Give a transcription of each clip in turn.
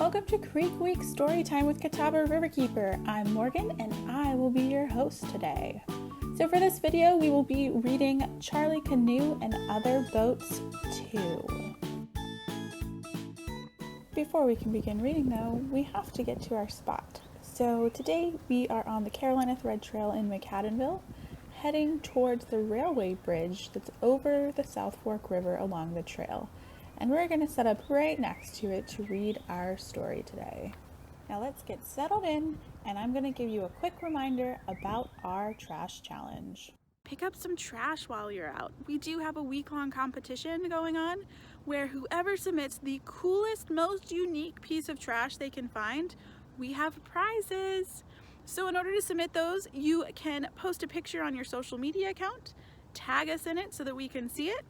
Welcome to Creek Week Storytime with Catawba Riverkeeper. I'm Morgan and I will be your host today. So for this video, we will be reading Charlie Canoe and Other Boats 2. Before we can begin reading though, we have to get to our spot. So today we are on the Carolina Thread Trail in McAdenville, heading towards the railway bridge that's over the South Fork River along the trail. And we're going to set up right next to it to read our story today. Now let's get settled in, and I'm going to give you a quick reminder about our trash challenge. Pick up some trash while you're out. We do have a week-long competition going on where whoever submits the coolest, most unique piece of trash they can find, we have prizes. So in order to submit those, you can post a picture on your social media account, tag us in it so that we can see it,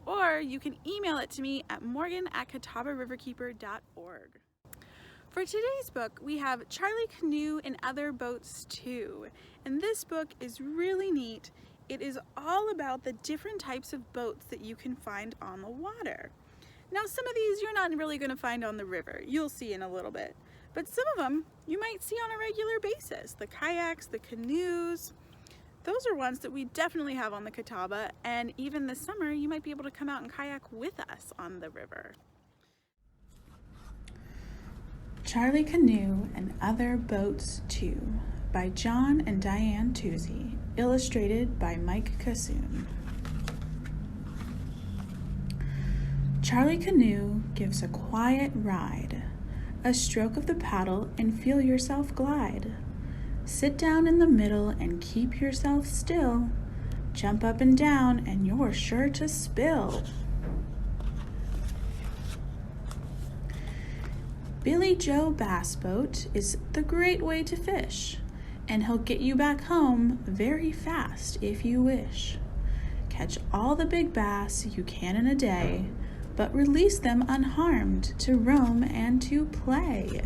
or you can email it to me at morgan@catawbariverkeeper.org. For today's book, we have Charlie Canoe and Other Boats 2. And this book is really neat. It is all about the different types of boats that you can find on the water. Now, some of these you're not really going to find on the river. You'll see in a little bit. But some of them you might see on a regular basis. The kayaks, the canoes, those are ones that we definitely have on the Catawba, and even this summer you might be able to come out and kayak with us on the river. Charlie Canoe and Other Boats 2 by John and Diane Toozy, illustrated by Mike Cassoon. Charlie Canoe gives a quiet ride, a stroke of the paddle and feel yourself glide. Sit down in the middle and keep yourself still. Jump up and down and you're sure to spill. Billy Joe Bass Boat is the great way to fish, and he'll get you back home very fast if you wish. Catch all the big bass you can in a day, but release them unharmed to roam and to play.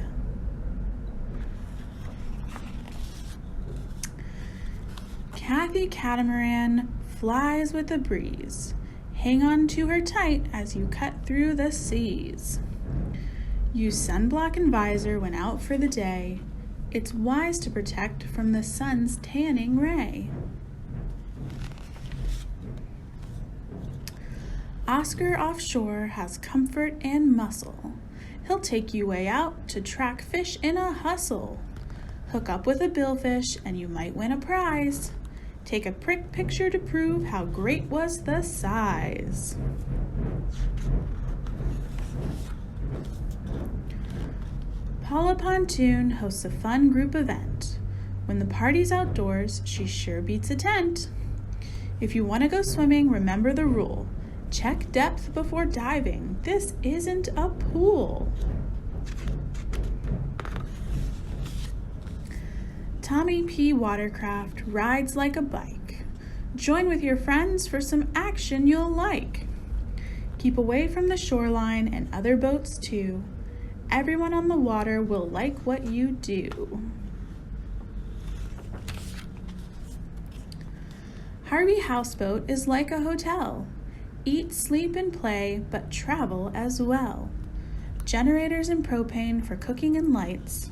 Kathy Catamaran flies with the breeze. Hang on to her tight as you cut through the seas. Use sunblock and visor when out for the day. It's wise to protect from the sun's tanning ray. Oscar offshore has comfort and muscle. He'll take you way out to track fish in a hustle. Hook up with a billfish and you might win a prize. Take a prick picture to prove how great was the size. Paula Pontoon hosts a fun group event. When the party's outdoors, she sure beats a tent. If you want to go swimming, remember the rule. Check depth before diving. This isn't a pool. Tommy P. Watercraft rides like a bike. Join with your friends for some action you'll like. Keep away from the shoreline and other boats too. Everyone on the water will like what you do. Harvey Houseboat is like a hotel. Eat, sleep, and play, but travel as well. Generators and propane for cooking and lights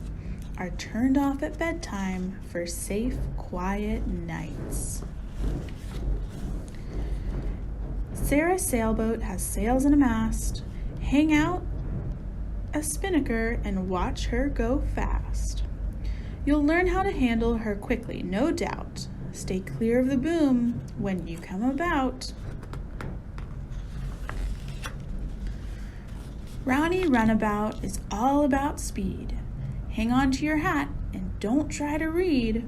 are turned off at bedtime for safe, quiet nights. Sarah's sailboat has sails and a mast. Hang out a spinnaker and watch her go fast. You'll learn how to handle her quickly, no doubt. Stay clear of the boom when you come about. Ronnie Runabout is all about speed. Hang on to your hat and don't try to read,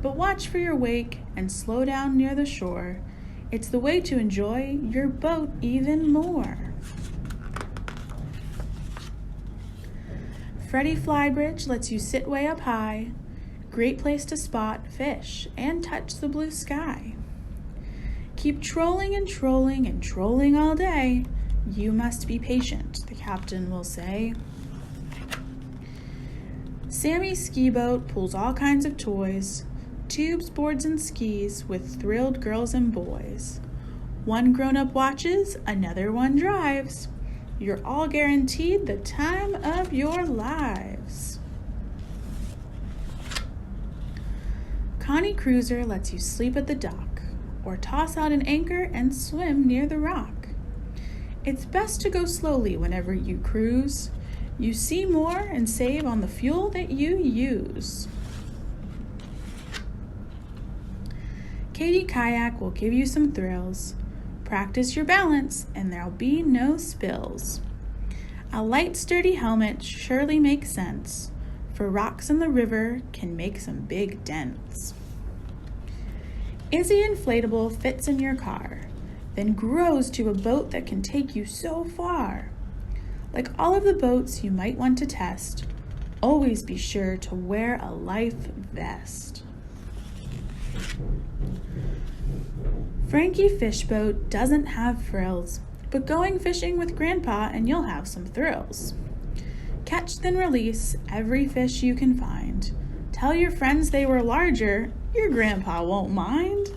but watch for your wake and slow down near the shore. It's the way to enjoy your boat even more. Freddie Flybridge lets you sit way up high. Great place to spot fish and touch the blue sky. Keep trolling and trolling and trolling all day. You must be patient, the captain will say. Sammy's ski boat pulls all kinds of toys, tubes, boards, and skis with thrilled girls and boys. One grown-up watches, another one drives. You're all guaranteed the time of your lives. Connie Cruiser lets you sleep at the dock, or toss out an anchor and swim near the rock. It's best to go slowly whenever you cruise. You see more and save on the fuel that you use. Katie Kayak will give you some thrills. Practice your balance and there'll be no spills. A light, sturdy helmet surely makes sense, for rocks in the river can make some big dents. Izzy Inflatable fits in your car, then grows to a boat that can take you so far. Like all of the boats you might want to test, always be sure to wear a life vest. Frankie Fishboat doesn't have frills, but going fishing with Grandpa and you'll have some thrills. Catch then release every fish you can find. Tell your friends they were larger, your Grandpa won't mind.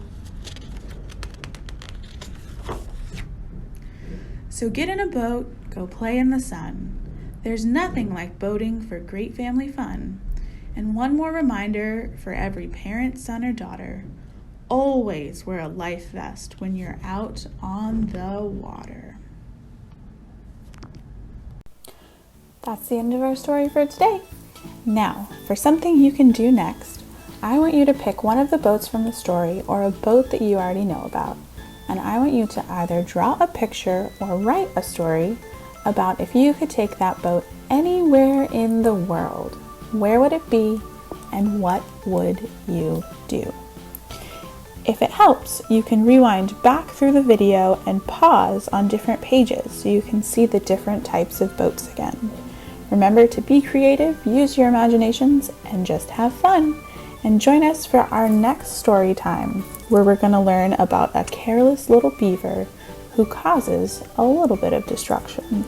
So get in a boat, go play in the sun. There's nothing like boating for great family fun. And one more reminder for every parent, son, or daughter: always wear a life vest when you're out on the water. That's the end of our story for today. Now, for something you can do next, I want you to pick one of the boats from the story or a boat that you already know about. And I want you to either draw a picture or write a story about if you could take that boat anywhere in the world. Where would it be and what would you do? If it helps, you can rewind back through the video and pause on different pages so you can see the different types of boats again. Remember to be creative, use your imaginations, and just have fun. And join us for our next story time, where we're going to learn about a careless little beaver who causes a little bit of destruction.